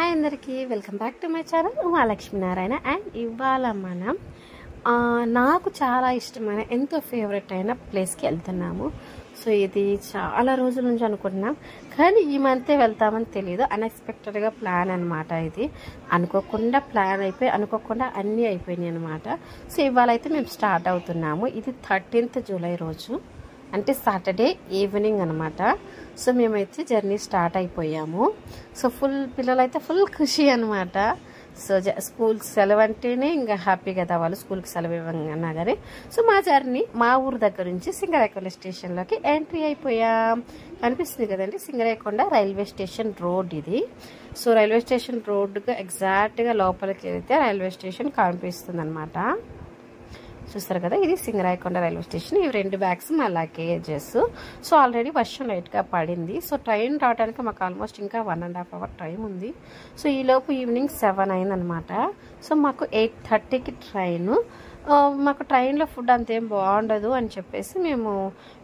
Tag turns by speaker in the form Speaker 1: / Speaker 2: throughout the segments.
Speaker 1: Hi అందరికీ welcome back to my channel Mahalakshmi Narayana. And ఇవాళ మనం నాకు చాలా ఇష్టమైన ఎంతో ఫేవరెట్ అయిన ప్లేస్కి వెళ్తున్నాము. సో ఇది చాలా రోజుల నుంచి అనుకుంటున్నాం, కానీ ఈ మంతే వెళ్తామని తెలియదు. అన్ఎక్స్పెక్టెడ్గా ప్లాన్ అనమాట. ఇది అనుకోకుండా ప్లాన్ అయిపోయి అనుకోకుండా అన్నీ అయిపోయినాయి అనమాట. సో ఇవాళ అయితే మేము స్టార్ట్ అవుతున్నాము. ఇది 13th జూలై రోజు, అంటే సాటర్డే ఈవినింగ్ అనమాట. సో మేమైతే జర్నీ స్టార్ట్ అయిపోయాము. సో పిల్లలైతే ఫుల్ ఖుషి అనమాట. సో స్కూల్ సెలవు అంటేనే ఇంకా హ్యాపీ కదా, వాళ్ళు స్కూల్కి సెలవు ఇవ్వన్నా కానీ. సో మా జర్నీ మా ఊరు దగ్గర నుంచి సింగరాయకొండ స్టేషన్లోకి ఎంట్రీ అయిపోయాం. కనిపిస్తుంది కదండి సింగరాయకొండ రైల్వే స్టేషన్ రోడ్ ఇది. సో రైల్వే స్టేషన్ రోడ్డుగా ఎగ్జాక్ట్గా లోపలికి వెళ్తే రైల్వే స్టేషన్ కనిపిస్తుంది అనమాట. చూస్తారు కదా, ఇది సింగరాయకొండ రైల్వే స్టేషన్. ఇవి 2 బ్యాగ్స్ మా లగేజెస్. సో ఆల్రెడీ వర్షం లైట్గా పడింది. సో ట్రైన్ రావడానికి మాకు ఆల్మోస్ట్ ఇంకా 1.5 hour టైం ఉంది. సో ఈలోపు ఈవినింగ్ 7 అయిందనమాట. సో మాకు 8:30కి ట్రైన్. మాకు ట్రైన్లో ఫుడ్ అంతేం బాగుండదు అని చెప్పేసి మేము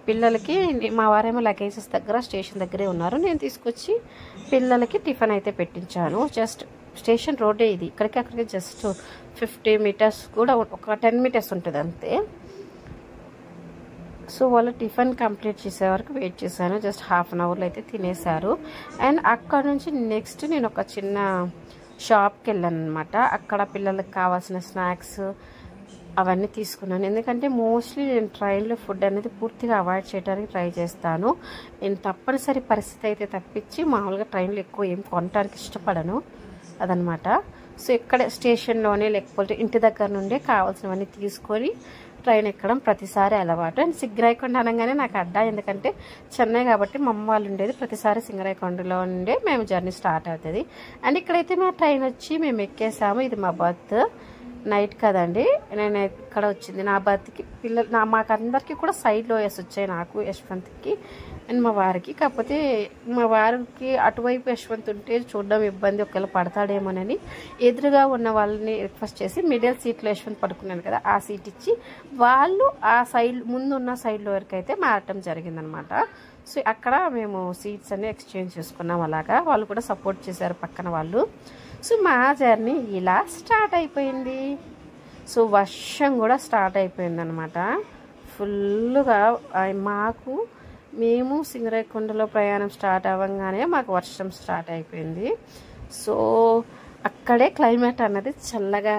Speaker 1: పిల్లలకి, మా వారేమో లగేజెస్ దగ్గర స్టేషన్ దగ్గరే ఉన్నారు, నేను తీసుకొచ్చి పిల్లలకి టిఫిన్ అయితే పెట్టించాను. జస్ట్ స్టేషన్ రోడ్డే ఇది, ఇక్కడికి అక్కడికి జస్ట్ 50 meters కూడా, ఒక 10 meters ఉంటుంది అంతే. సో వాళ్ళు టిఫిన్ కంప్లీట్ చేసే వరకు వెయిట్ చేశాను. జస్ట్ 1/2 hourలో అయితే తినేశారు. అండ్ అక్కడ నుంచి నెక్స్ట్ నేను ఒక చిన్న షాప్కి వెళ్ళాను అనమాట. అక్కడ పిల్లలకు కావాల్సిన స్నాక్స్ అవన్నీ తీసుకున్నాను. ఎందుకంటే మోస్ట్లీ నేను ట్రైన్లో ఫుడ్ అనేది పూర్తిగా అవాయిడ్ చేయడానికి ట్రై చేస్తాను. నేను తప్పనిసరి పరిస్థితి అయితే తప్పించి మామూలుగా ట్రైన్లో ఎక్కువ ఏం కొనడానికి ఇష్టపడను అదనమాట. సో ఇక్కడ స్టేషన్లోనే లేకపోతే ఇంటి దగ్గర నుండే కావాల్సినవన్నీ తీసుకొని ట్రైన్ ఎక్కడం ప్రతిసారి అలవాటు. అండ్ సింగరాయకొండ అనగానే నాకు అడ్డా, ఎందుకంటే చెన్నై కాబట్టి మా అమ్మ వాళ్ళు ఉండేది ప్రతిసారి సింగరాయకొండలో ఉండే మేము జర్నీ స్టార్ట్ అవుతుంది. అండ్ ఇక్కడైతే మా ట్రైన్ వచ్చి మేము ఎక్కేసాము. ఇది మా బర్త్, నైట్ కదండి. నేను ఇక్కడ వచ్చింది నా బర్త్కి పిల్లలు, మాకందరికీ కూడా సైడ్లో వచ్చాయి, నాకు యశ్వంత్కి అండ్ మా వారికి. కాకపోతే మా వారికి అటువైపు యశ్వంత్ ఉంటే చూడడం ఇబ్బంది, ఒకవేళ పడతాడేమోనని ఎదురుగా ఉన్న వాళ్ళని రిక్వెస్ట్ చేసి మిడిల్ సీట్లో యశ్వంత్ పడుకున్నాను కదా, ఆ సీట్ ఇచ్చి వాళ్ళు ఆ సైడ్ ముందున్న సైడ్లో వరకు అయితే మారటం జరిగిందనమాట. సో అక్కడ మేము సీట్స్ అన్ని ఎక్స్చేంజ్ చేసుకున్నాం. అలాగా వాళ్ళు కూడా సపోర్ట్ చేశారు పక్కన వాళ్ళు. సో మా జర్నీ ఇలా స్టార్ట్ అయిపోయింది. సో వర్షం కూడా స్టార్ట్ అయిపోయింది అనమాట ఫుల్గా. మేము సింగరాయకొండలో ప్రయాణం స్టార్ట్ అవ్వగానే మాకు వర్షం స్టార్ట్ అయిపోయింది. సో అక్కడే క్లైమేట్ అన్నది చల్లగా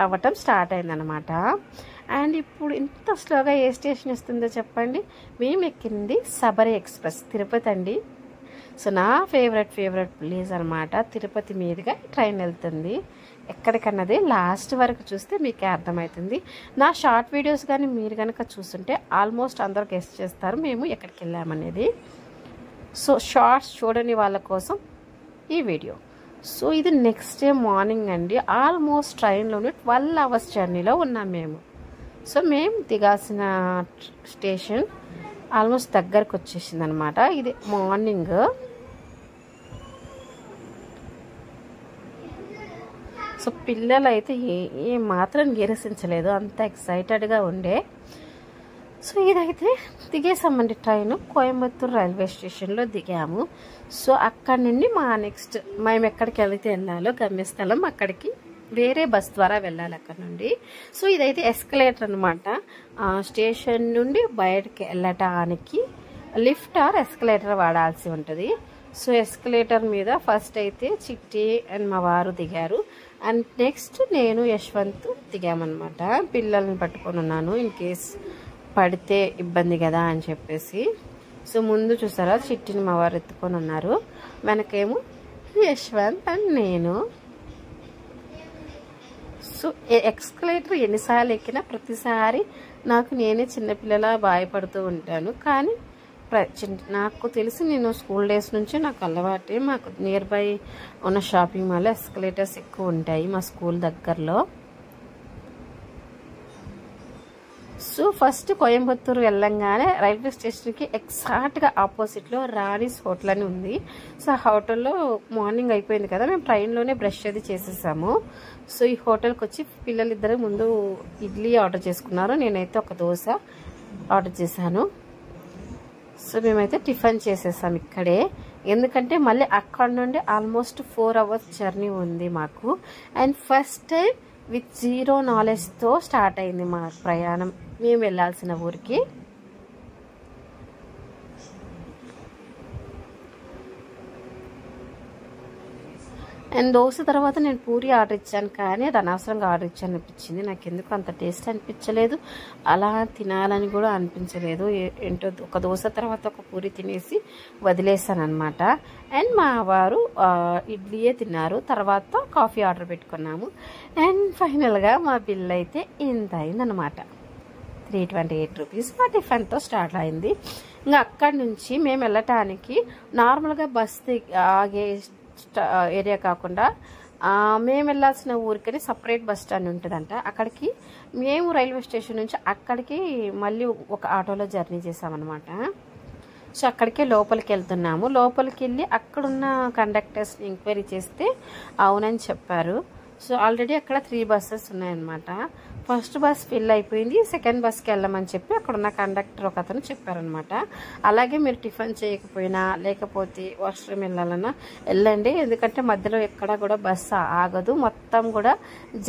Speaker 1: అవ్వటం స్టార్ట్ అయిందనమాట. అండ్ ఇప్పుడు ఇంత స్లోగా ఏ స్టేషన్ వస్తుందో చెప్పండి. మేము ఎక్కింది శబరి ఎక్స్ప్రెస్, తిరుపతి అండి. సో నా ఫేవరెట్ ప్లేస్ అనమాట. తిరుపతి మీదుగా ట్రైన్ వెళ్తుంది. ఎక్కడికన్నది లాస్ట్ వరకు చూస్తే మీకే అర్థమవుతుంది. నా షార్ట్ వీడియోస్ కానీ మీరు కనుక చూస్తుంటే ఆల్మోస్ట్ అందరూ గెస్ట్ చేస్తారు మేము ఎక్కడికి వెళ్ళామనేది. సో షార్ట్స్ చూడని వాళ్ళ కోసం ఈ వీడియో. సో ఇది నెక్స్ట్ డే మార్నింగ్ అండి. ఆల్మోస్ట్ ట్రైన్లోనే 12 hours జర్నీలో ఉన్నాం మేము. సో మేము దిగాల్సిన స్టేషన్ ఆల్మోస్ట్ దగ్గరకు వచ్చేసింది అనమాట. ఇది మార్నింగ్. సో పిల్లలు అయితే ఏ మాత్రం నిరసించలేదు, అంత ఎక్సైటెడ్గా ఉండే. సో ఇదైతే దిగేసామండి ట్రైన్. కోయంబత్తూరు రైల్వే స్టేషన్లో దిగాము. సో అక్కడి నుండి మా నెక్స్ట్ మేము ఎక్కడికి వెళ్ళాలో గమ్యస్థలం, అక్కడికి వేరే బస్ ద్వారా వెళ్ళాలి అక్కడ నుండి. సో ఇదైతే ఎస్కలేటర్ అనమాట. స్టేషన్ నుండి బయటకి వెళ్ళటానికి లిఫ్ట్ ఆర్ ఎస్కలేటర్ వాడాల్సి ఉంటుంది. సో ఎస్కలేటర్ మీద ఫస్ట్ అయితే చిట్టి అండ్ మా వారు దిగారు. అండ్ నెక్స్ట్ నేను యశ్వంత్ దిగామన్నమాట. పిల్లల్ని పట్టుకొని ఉన్నాను ఇన్ కేస్ పడితే ఇబ్బంది కదా అని చెప్పేసి. సో ముందు చూసారా చిట్టిని మా వారు ఎత్తుకొని ఉన్నారు, వెనకేమో యశ్వంత్ అండ్ నేను. సో ఎక్స్కలేటర్ ఎన్నిసార్లు ఎక్కినా ప్రతిసారి నాకు నేనే చిన్నపిల్లలా భయపడుతూ ఉంటాను. కానీ నాకు తెలిసి నేను స్కూల్ డేస్ నుంచి నాకు అలవాటే. మాకు నియర్ బై ఉన్న షాపింగ్ మాల్ ఎస్కలేటర్స్ ఎక్కువ ఉంటాయి మా స్కూల్ దగ్గరలో. సో ఫస్ట్ కోయంబత్తూరు వెళ్ళంగానే రైల్వే స్టేషన్కి ఎగ్జాక్ట్గా ఆపోజిట్లో రాణీస్ హోటల్ అని ఉంది. సో ఆ హోటల్లో మార్నింగ్ అయిపోయింది కదా, మేము ట్రైన్లోనే బ్రష్ అది చేసేసాము. సో ఈ హోటల్కి వచ్చి పిల్లలిద్దరు ముందు ఇడ్లీ ఆర్డర్ చేసుకున్నారు, నేనైతే ఒక దోశ ఆర్డర్ చేశాను. సో మేమైతే టిఫిన్ చేసేసాం ఇక్కడే. ఎందుకంటే మళ్ళీ అక్కడ నుండి ఆల్మోస్ట్ 4 hours జర్నీ ఉంది మాకు. And first time with zero నాలెడ్జ్తో స్టార్ట్ అయింది మా ప్రయాణం మేము వెళ్ళాల్సిన ఊరికి. అండ్ దోశ తర్వాత నేను పూరి ఆర్డర్ ఇచ్చాను, కానీ అది అనవసరంగా ఆర్డర్ ఇచ్చాను అనిపించింది. నాకు ఎందుకు అంత టేస్ట్ అనిపించలేదు, అలా తినాలని కూడా అనిపించలేదు. ఏంటో ఒక దోశ తర్వాత ఒక పూరి తినేసి వదిలేసాను అనమాట. అండ్ మా వారు ఇడ్లీయే తిన్నారు. తర్వాత కాఫీ ఆర్డర్ పెట్టుకున్నాము. అండ్ ఫైనల్గా మా బిల్ అయితే ఇంత అయిందనమాట. 328 రూపీస్ మా టిఫిన్తో స్టార్ట్ అయింది. ఇంకా అక్కడి నుంచి మేము వెళ్ళటానికి నార్మల్గా బస్ ఆగే ఏరియా కాకుండా మేము వెళ్ళాల్సిన ఊరికని సపరేట్ బస్ స్టాండ్ ఉంటుందంట. అక్కడికి మేము రైల్వే స్టేషన్ నుంచి అక్కడికి మళ్ళీ ఒక ఆటోలో జర్నీ చేసామన్నమాట. సో అక్కడికే లోపలికి వెళ్తున్నాము. లోపలికి వెళ్ళి అక్కడున్న కండక్టర్స్ని ఎంక్వైరీ చేస్తే అవునని చెప్పారు. సో ఆల్రెడీ అక్కడ 3 buses ఉన్నాయన్నమాట. ఫస్ట్ బస్ ఫిల్ అయిపోయింది, సెకండ్ బస్కి వెళ్ళమని చెప్పి అక్కడ ఉన్న కండక్టర్ ఒక అతను చెప్పారనమాట. అలాగే మీరు టిఫిన్ చేయకపోయినా లేకపోతే వాష్రూమ్ వెళ్ళాలన్నా వెళ్ళండి, ఎందుకంటే మధ్యలో ఎక్కడ కూడా బస్సు ఆగదు, మొత్తం కూడా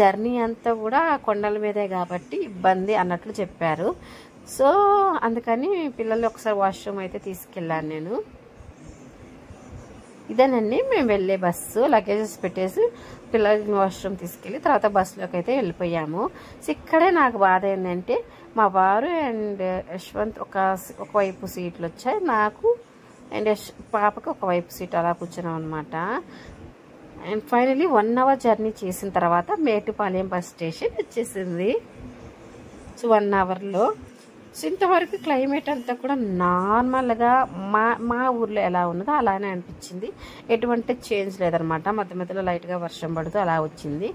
Speaker 1: జర్నీ అంతా కూడా కొండల మీదే కాబట్టి ఇబ్బంది అన్నట్లు చెప్పారు. సో అందుకని పిల్లలు ఒకసారి వాష్రూమ్ అయితే తీసుకెళ్ళాను నేను. ఇదేనండి మేము వెళ్ళే బస్సు. లగేజెస్ పెట్టేసి పిల్లలకి వాష్రూమ్ తీసుకెళ్ళి తర్వాత బస్సులోకి అయితే వెళ్ళిపోయాము. సో ఇక్కడే నాకు బాధ ఏంటంటే మా వారు అండ్ యశ్వంత్ ఒకవైపు సీట్లు వచ్చాయి, నాకు అండ్ పాపకి ఒకవైపు సీట్ అలా కూర్చున్నాం అనమాట. అండ్ ఫైనలీ 1 hour జర్నీ చేసిన తర్వాత మేటుపాలెం బస్ స్టేషన్ వచ్చేసింది. సో 1 hourలో. సో ఇంతవరకు క్లైమేట్ అంతా కూడా నార్మల్గా మా ఊర్లో ఎలా ఉన్నదో అలానే అనిపించింది. ఎటువంటి చేంజ్ లేదనమాట. మధ్య మధ్యలో లైట్గా వర్షం పడుతూ అలా వచ్చింది.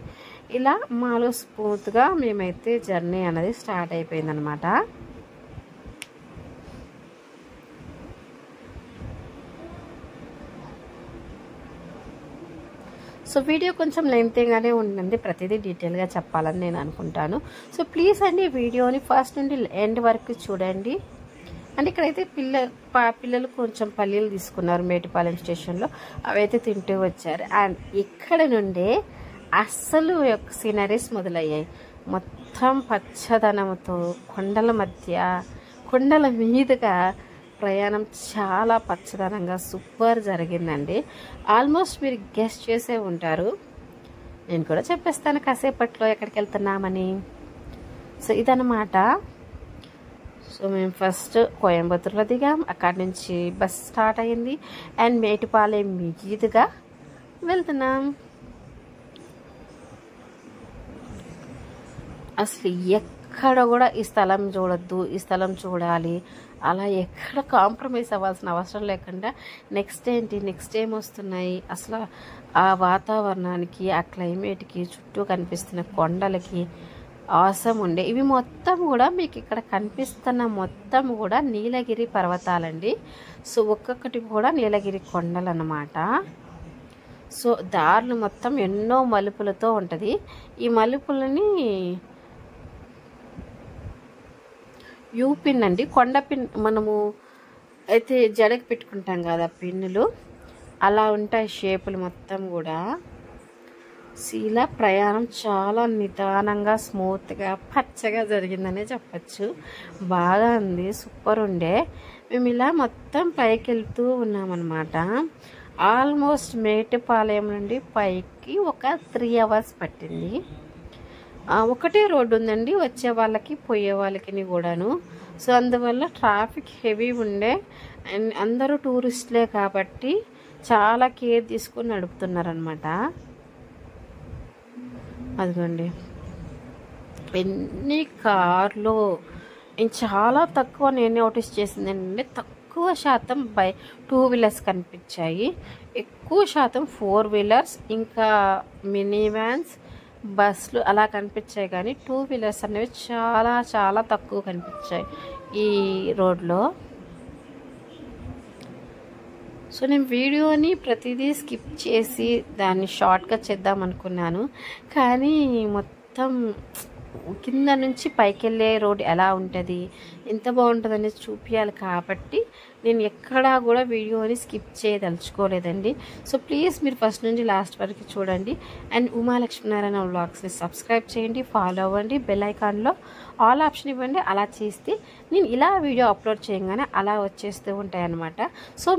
Speaker 1: ఇలా మాలో స్మూత్గా మేమైతే జర్నీ అనేది స్టార్ట్ అయిపోయిందనమాట. సో వీడియో కొంచెం లెంతీగానే ఉందండి, ప్రతిదీ డీటెయిల్గా చెప్పాలని నేను అనుకుంటాను. సో ప్లీజ్ అండి వీడియోని ఫస్ట్ నుండి ఎండ్ వరకు చూడండి. అంటే ఇక్కడైతే పిల్లలు కొంచెం పల్లీలు తీసుకున్నారు మేటుపాలెం స్టేషన్లో, అవైతే తింటూ వచ్చారు. అండ్ ఇక్కడ నుండే అస్సలు సీనరీస్ మొదలయ్యాయి. మొత్తం పచ్చదనంతో కొండల మధ్య, కొండల మీదుగా ప్రయాణం చాలా పచ్చదనంగా సూపర్ జరిగిందండి. ఆల్మోస్ట్ మీరు గెస్ట్ చేసే ఉంటారు, నేను కూడా చెప్పేస్తాను కాసేపట్లో ఎక్కడికి వెళ్తున్నామని. సో ఇదన్నమాట. సో మేము ఫస్ట్ కోయంబత్తూరులో దిగాం, అక్కడి నుంచి బస్ స్టార్ట్ అయింది అండ్ మేటుపాలెం మీదుగా వెళ్తున్నాం. అసలు ఎక్కడ కూడా ఈ స్థలం చూడొద్దు, ఈ స్థలం చూడాలి అలా ఎక్కడ కాంప్రమైజ్ అవ్వాల్సిన అవసరం లేకుండా నెక్స్ట్ ఏం వస్తున్నాయి, అసలు ఆ వాతావరణానికి, ఆ క్లైమేట్కి, చుట్టూ కనిపిస్తున్న కొండలకి ఆసమ్ ఉండే. ఇవి మొత్తం కూడా మీకు ఇక్కడ కనిపిస్తున్న మొత్తం కూడా నీలగిరి పర్వతాలండి. సో ఒక్కొక్కటి కూడా నీలగిరి కొండలు అన్నమాట. సో దారులు మొత్తం ఎన్నో మలుపులతో ఉంటుంది. ఈ మలుపులని పిన్ అండి, కొండ పిన్ మనము అయితే జడకు పెట్టుకుంటాం కదా పిన్నులు, అలా ఉంటాయి షేపులు మొత్తం కూడా. ఇలా ప్రయాణం చాలా నిదానంగా స్మూత్గా పచ్చగా జరిగిందనే చెప్పచ్చు. బాగా ఉంది, సూపర్ ఉండే. మేము ఇలా మొత్తం పైకి వెళ్తూ ఉన్నామన్నమాట. ఆల్మోస్ట్ మేటుపాలెం నుండి పైకి ఒక 3 hours పట్టింది. ఒకటే రోడ్డు ఉందండి వచ్చే వాళ్ళకి పోయే వాళ్ళకి కూడాను. సో అందువల్ల ట్రాఫిక్ హెవీ ఉండే. అండ్ అందరూ టూరిస్టులే కాబట్టి చాలా కేర్ తీసుకొని నడుపుతున్నారనమాట. అదిగోండి ఎన్ని కార్లు. చాలా తక్కువ నేను నోటీస్ చేసింది ఏంటంటే తక్కువ శాతం 2 wheelers కనిపించాయి, ఎక్కువ శాతం 4 wheelers ఇంకా మినీ వ్యాన్స్, బస్సులు అలా కనిపించాయి. కానీ 2 wheelers అనేవి చాలా చాలా తక్కువ కనిపించాయి ఈ రోడ్లో. సో నేను వీడియోని ప్రతిదీ స్కిప్ చేసి దాన్ని షార్ట్గా చేద్దాం అనుకున్నాను, కానీ మొత్తం కింద నుంచి పైకి వెళ్ళే రోడ్ ఎలా ఉంటుంది, ఎంత బాగుంటుందని చూపించాలి కాబట్టి నేను ఎక్కడా కూడా వీడియోని స్కిప్ చేయదలుచుకోలేదండి. సో ప్లీజ్ మీరు ఫస్ట్ నుంచి లాస్ట్ వరకు చూడండి. అండ్ ఉమాలక్ష్మీనారాయణ వ్లాగ్స్ని సబ్స్క్రైబ్ చేయండి, ఫాలో అవ్వండి, బెల్ ఐకాన్లో ఆల్ ఆప్షన్ ఇవ్వండి. అలా చేస్తే నేను ఇలా వీడియో అప్లోడ్ చేయగానే అలా వచ్చేస్తూ ఉంటాయన్నమాట. సో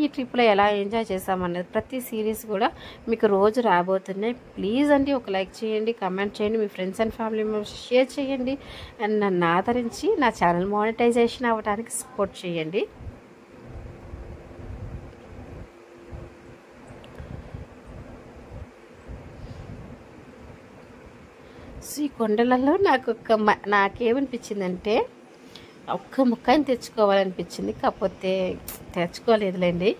Speaker 1: ఈ ట్రిప్లో ఎలా ఎంజాయ్ చేసామన్నది ప్రతి సిరీస్ కూడా మీకు రోజు రాబోతున్నాయి. ప్లీజ్ అండి ఒక లైక్ చేయండి, కమెంట్ చేయండి, మీ friends and family members share చేయండి. అండ్ నన్ను ఆదరించి నా ఛానల్ మానిటైజేషన్ అవ్వడానికి సపోర్ట్ చేయండి. ఈ కొండలలో నాకేమనిపించిందంటే ఒక్క ముక్కని తెచ్చుకోవాలనిపించింది, కాకపోతే తెచ్చుకోలేదులేండి.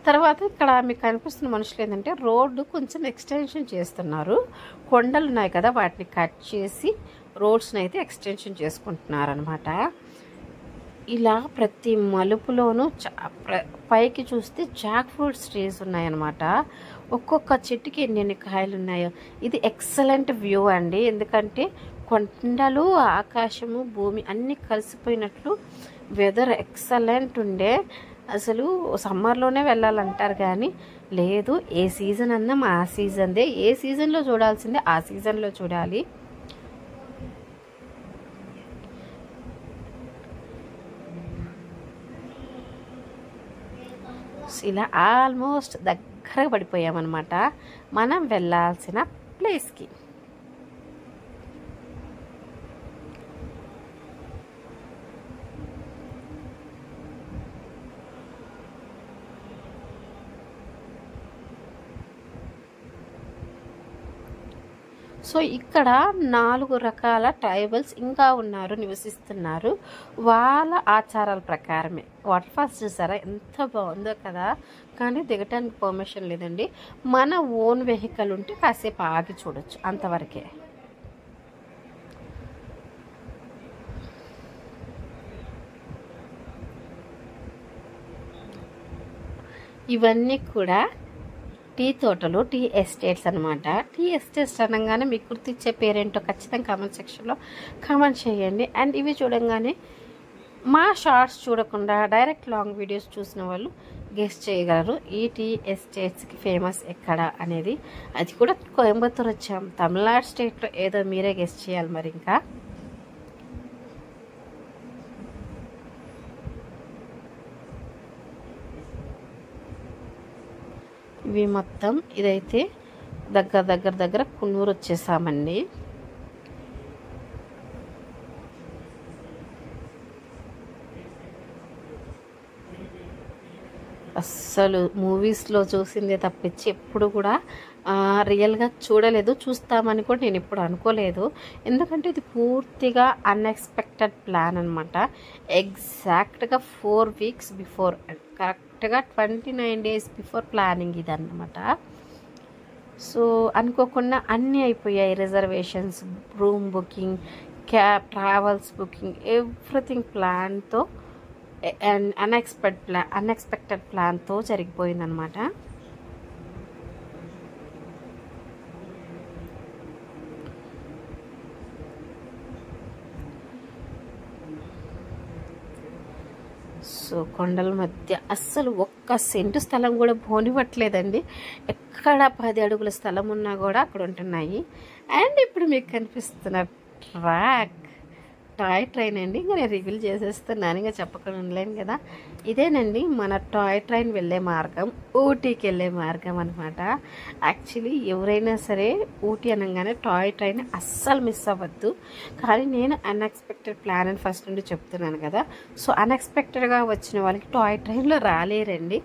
Speaker 1: తర్వాత ఇక్కడ మీకు కనిపిస్తున్న మనుషులు ఏంటంటే రోడ్డు కొంచెం ఎక్స్టెన్షన్ చేస్తున్నారు. కొండలు ఉన్నాయి కదా, వాటిని కట్ చేసి రోడ్స్ని అయితే ఎక్స్టెన్షన్ చేసుకుంటున్నారనమాట. ఇలా ప్రతి మలుపులోనూ పైకి చూస్తే జాక్ ఫ్రూట్స్ ట్రీస్ ఉన్నాయన్నమాట. ఒక్కొక్క చెట్టుకి ఎన్ని కాయలు ఉన్నాయో. ఇది ఎక్సలెంట్ వ్యూ అండి, ఎందుకంటే కొండలు, ఆకాశము, భూమి అన్నీ కలిసిపోయినట్లు వెదర్ ఎక్సలెంట్ ఉండే. అసలు సమ్మర్లోనే వెళ్ళాలంటారు కానీ లేదు, ఏ సీజన్ అన్నా ఆ సీజన్దే. ఏ సీజన్లో చూడాల్సిందే ఆ సీజన్లో చూడాలి. ఇలా ఆల్మోస్ట్ దగ్గరగా పడిపోయామన్నమాట మనం వెళ్ళాల్సిన ప్లేస్కి. సో ఇక్కడ 4 రకాల ట్రైబల్స్ ఇంకా ఉన్నారు, నివసిస్తున్నారు. వాళ్ళ ఆచారాల ప్రకారమే వాటర్ ఫాల్స్ చూసారా ఎంత బాగుందో కదా. కానీ దిగటానికి పర్మిషన్ లేదండి. మన ఓన్ వెహికల్ ఉంటే కాసేపు ఆగి చూడొచ్చు, అంతవరకే. ఇవన్నీ కూడా టీ తోటలు, టీ ఎస్టేట్స్ అనమాట. టీ ఎస్టేట్స్ అనగానే మీకు గుర్తించే పేరేంటో ఖచ్చితంగా కామెంట్ సెక్షన్లో కామెంట్ చేయండి. అండ్ ఇవి చూడంగానే మా షార్ట్స్ చూడకుండా డైరెక్ట్ లాంగ్ వీడియోస్ చూసిన వాళ్ళు గెస్ట్ చేయగలరు ఈ టీ ఎస్టేట్స్కి ఫేమస్ ఎక్కడ అనేది. అది కూడా కోయంబత్తూర్ వచ్చాం, తమిళనాడు స్టేట్లో ఏదో మీరే గెస్ట్ చేయాలి మరి. ఇంకా ఇవి మొత్తం ఇదైతే దగ్గర కున్నూరు వచ్చేసామండి. అస్సలు మూవీస్లో చూసిందే తప్పించి ఎప్పుడు కూడా రియల్గా చూడలేదు. చూస్తామని కూడా నేను ఎప్పుడు అనుకోలేదు, ఎందుకంటే ఇది పూర్తిగా అన్ఎక్స్పెక్టెడ్ ప్లాన్ అనమాట. ఎగ్జాక్ట్గా 4 వీక్స్ బిఫోర్, కరెక్ట్గా 29 డేస్ బిఫోర్ ప్లానింగ్ ఇది అన్నమాట. సో అనుకోకుండా అన్నీ అయిపోయాయి. Reservations, room booking, cab, travels booking, everything ప్లాన్తో అండ్ అన్ఎక్స్పెక్టెడ్ ప్లాన్తో జరిగిపోయిందనమాట. సో కొండల మధ్య అస్సలు ఒక్క సెంటు స్థలం కూడా పోనివ్వట్లేదండి. ఎక్కడ 10 అడుగుల స్థలం ఉన్నా కూడా అక్కడ ఉంటున్నాయి. అండ్ ఇప్పుడు మీకు కనిపిస్తున్న టాయ్ ట్రైన్ అండి. ఇంకా నేను రివీల్ చేసేస్తున్నాను, ఇంకా చెప్పకుండా ఉండలేను కదా. ఇదేనండి మన టాయ్ ట్రైన్ వెళ్ళే మార్గం, ఊటీకి వెళ్ళే మార్గం అనమాట. యాక్చువల్లీ ఎవరైనా సరే ఊటీ అనగానే టాయ్ ట్రైన్ అస్సలు మిస్ అవ్వద్దు. కానీ నేను అన్ఎక్స్పెక్టెడ్ ప్లాన్ అని ఫస్ట్ నుండి చెప్తున్నాను కదా. సో అన్ఎక్స్పెక్టెడ్గా వచ్చిన వాళ్ళకి టాయ్ ట్రైన్లో రాలేరండి.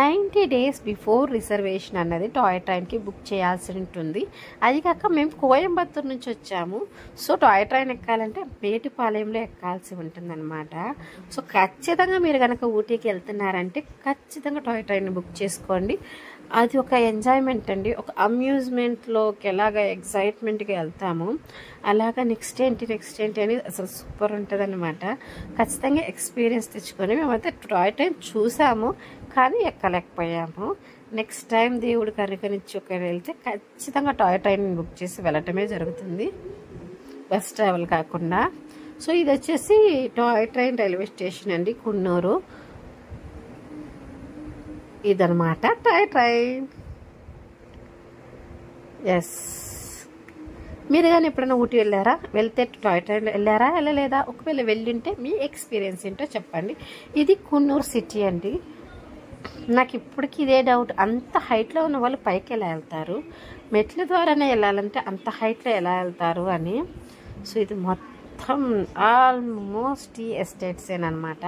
Speaker 1: 90 డేస్ బిఫోర్ రిజర్వేషన్ అన్నది టాయ్ ట్రైన్కి బుక్ చేయాల్సి ఉంటుంది. అది కాక మేము కోయంబత్తూరు నుంచి వచ్చాము. సో టాయ్ ట్రైన్ ఎక్కాలంటే మేటిపాలెంలో ఎక్కాల్సి ఉంటుందన్నమాట. సో ఖచ్చితంగా మీరు కనుక ఊటీకి వెళ్తున్నారంటే ఖచ్చితంగా టాయ్ ట్రైన్ బుక్ చేసుకోండి. అది ఒక ఎంజాయ్మెంట్ అండి. ఒక అమ్యూజ్మెంట్లోకి ఎలాగ ఎక్సైట్మెంట్గా వెళ్తాము అలాగా నెక్స్ట్ ఏంటి అని అసలు సూపర్ ఉంటుంది అనమాట. ఖచ్చితంగా ఎక్స్పీరియన్స్ తెచ్చుకొని మేమైతే టాయ్ ట్రైన్ చూసాము కానీ ఎక్కలేకపోయాము. నెక్స్ట్ టైం దేవుడు కనుకనిచ్చి ఒకవేళ వెళ్తే ఖచ్చితంగా టాయ్ ట్రైన్ బుక్ చేసి వెళ్ళటమే జరుగుతుంది, బస్ ట్రావెల్ కాకుండా. సో ఇది వచ్చేసి టాయ్ ట్రైన్ రైల్వే స్టేషన్ అండి, కున్నూరు. ఇదనమాట టాయ్ ట్రైన్. ఎస్, మీరు కానీ ఎప్పుడైనా ఊటీ వెళ్ళారా? వెళ్తే టాయ్ ట్రైన్లో వెళ్ళారా, వెళ్ళలేదా? ఒకవేళ వెళ్ళింటే మీ ఎక్స్పీరియన్స్ ఏంటో చెప్పండి. ఇది కున్నూరు సిటీ అండి. నాకు ఇప్పటికీ ఇదే డౌట్, అంత హైట్లో ఉన్న వాళ్ళు పైకి ఎలా వెళ్తారు? మెట్ల ద్వారానే వెళ్ళాలంటే అంత హైట్లో ఎలా వెళ్తారు అని. సో ఇది మొత్తం ఆల్మోస్ట్ టీ ఎస్టేట్స్ ఏనమాట.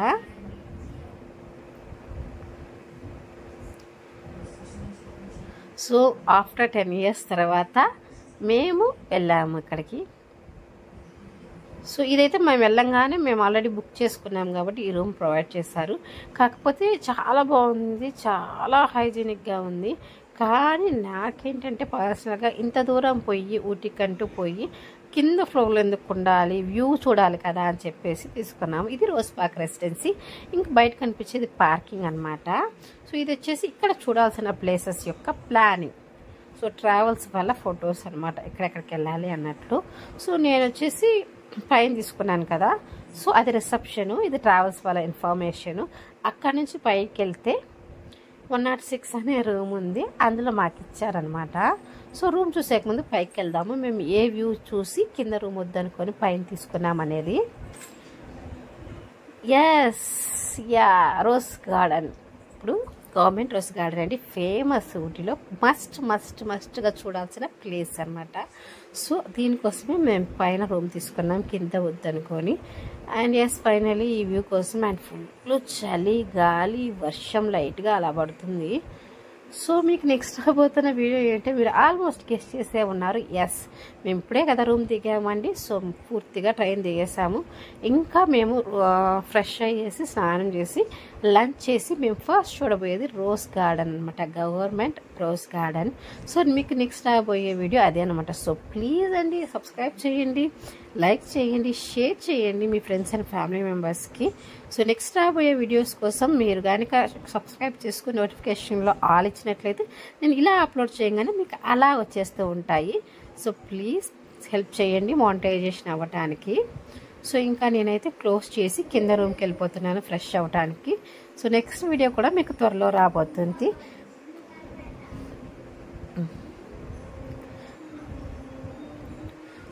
Speaker 1: సో ఆఫ్టర్ 10 years తర్వాత మేము వెళ్ళాము ఇక్కడికి. సో ఇదైతే మేము వెళ్ళంగానే మేము ఆల్రెడీ బుక్ చేసుకున్నాం కాబట్టి ఈ రూమ్ ప్రొవైడ్ చేశారు. కాకపోతే చాలా బాగుంది, చాలా హైజీనిక్గా ఉంది. కానీ నాకేంటంటే పర్సనల్గా ఇంత దూరం పోయి ఊటీకంటూ పోయి కింద ఫ్లోర్లో ఎందుకు ఉండాలి, వ్యూ చూడాలి కదా అని చెప్పేసి తీసుకున్నాము. ఇది రోజ్ పార్క్ రెసిడెన్సీ. ఇంక బయట కనిపించేది పార్కింగ్ అనమాట. సో ఇది వచ్చేసి ఇక్కడ చూడాల్సిన ప్లేసెస్ యొక్క ప్లానింగ్. సో ట్రావెల్స్ వల్ల ఫొటోస్ అనమాట, ఎక్కడెక్కడికి వెళ్ళాలి అన్నట్లు. సో నేను వచ్చేసి పైన తీసుకున్నాను కదా, సో అది రిసెప్షను, ఇది ట్రావెల్స్ వాళ్ళ ఇన్ఫర్మేషను. అక్కడ నుంచి పైకి వెళ్తే 106 అనే రూమ్ ఉంది, అందులో మాకు ఇచ్చారనమాట. సో రూమ్ చూసేక ముందు పైకి వెళ్దాము. మేము ఏ వ్యూ చూసి కింద రూమ్ వద్దనుకొని పైన తీసుకున్నాం అనేది. Yes, ya, rose garden. ఇప్పుడు గవర్నమెంట్ రోజ్ గార్డెన్ అండి, ఫేమస్ ఊటీలో మస్ట్గా చూడాల్సిన ప్లేస్ అనమాట. సో దీనికోసమే మేము పైన రూమ్ తీసుకున్నాం, కింద వద్దనుకొని. అండ్ ఎస్, ఫైనలీ ఈ వ్యూ కోసం. అండ్ ఫుల్ చలి, గాలి, వర్షం లైట్గా అలా పడుతుంది. సో మీకు నెక్స్ట్ రాబోతున్న వీడియో ఏంటంటే మీరు ఆల్మోస్ట్ గెస్ట్ చేసే ఉన్నారు. ఎస్, మేము ఇప్పుడే కదా రూమ్ దిగామండి. సో పూర్తిగా ట్రైన్ దిగేసాము. ఇంకా మేము ఫ్రెష్ అయ్యేసి స్నానం చేసి లంచ్ చేసి మేము ఫస్ట్ చూడబోయేది రోజ్ గార్డెన్ అనమాట, గవర్నమెంట్ రోజ్ గార్డెన్. సో మీకు నెక్స్ట్ రాబోయే వీడియో అదే అనమాట. సో ప్లీజ్ అండి సబ్స్క్రైబ్ చేయండి, లైక్ చేయండి, షేర్ చేయండి మీ ఫ్రెండ్స్ అండ్ ఫ్యామిలీ మెంబర్స్కి. సో నెక్స్ట్ రాబోయే వీడియోస్ కోసం మీరు కనుక సబ్స్క్రైబ్ చేసుకుని నోటిఫికేషన్లో ఆల్ ఇచ్చినట్లయితే నేను ఇలా అప్లోడ్ చేయగానే మీకు అలా వచ్చేస్తూ ఉంటాయి. సో ప్లీజ్ హెల్ప్ చేయండి మానిటైజేషన్ అవ్వటానికి. సో ఇంకా నేనైతే క్లోజ్ చేసి కింద రూమ్కి వెళ్ళిపోతున్నాను ఫ్రెష్ అవ్వటానికి. సో నెక్స్ట్ వీడియో కూడా మీకు త్వరలో రాబోతుంది.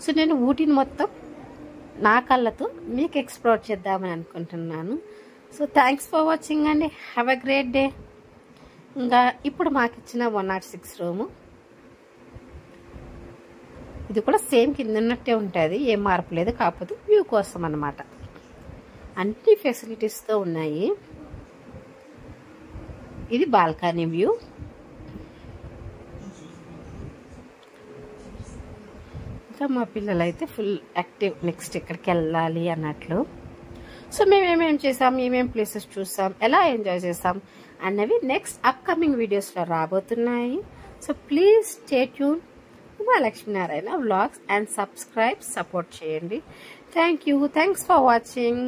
Speaker 1: సో నేను ఊటీని మొత్తం నా కళ్ళతో మీకు ఎక్స్ప్లోర్ చేద్దామని అనుకుంటున్నాను. సో థ్యాంక్స్ ఫర్ వాచింగ్ అండి. Have a great day. ఇంకా ఇప్పుడు మాకు ఇచ్చిన 106 రూము, ఇది కూడా సేమ్ కింద ఉన్నట్టే ఉంటుంది, ఏం మార్పు లేదు. కాకపోతే వ్యూ కోసం అన్నమాట. అన్ని ఫెసిలిటీస్తో ఉన్నాయి. ఇది బాల్కనీ వ్యూ. ఇంకా మా పిల్లలు అయితే ఫుల్ యాక్టివ్, నెక్స్ట్ ఇక్కడికి వెళ్ళాలి అన్నట్లు. సో మేము ఏమేమి చేసాం, ఏమేమి ప్లేసెస్ చూసాం, ఎలా ఎంజాయ్ చేసాం అన్నవి నెక్స్ట్ అప్కమింగ్ వీడియోస్లో రాబోతున్నాయి. So please stay tune Umalakshminarayana vlogs and subscribe, support చేయండి. Thanks for watching.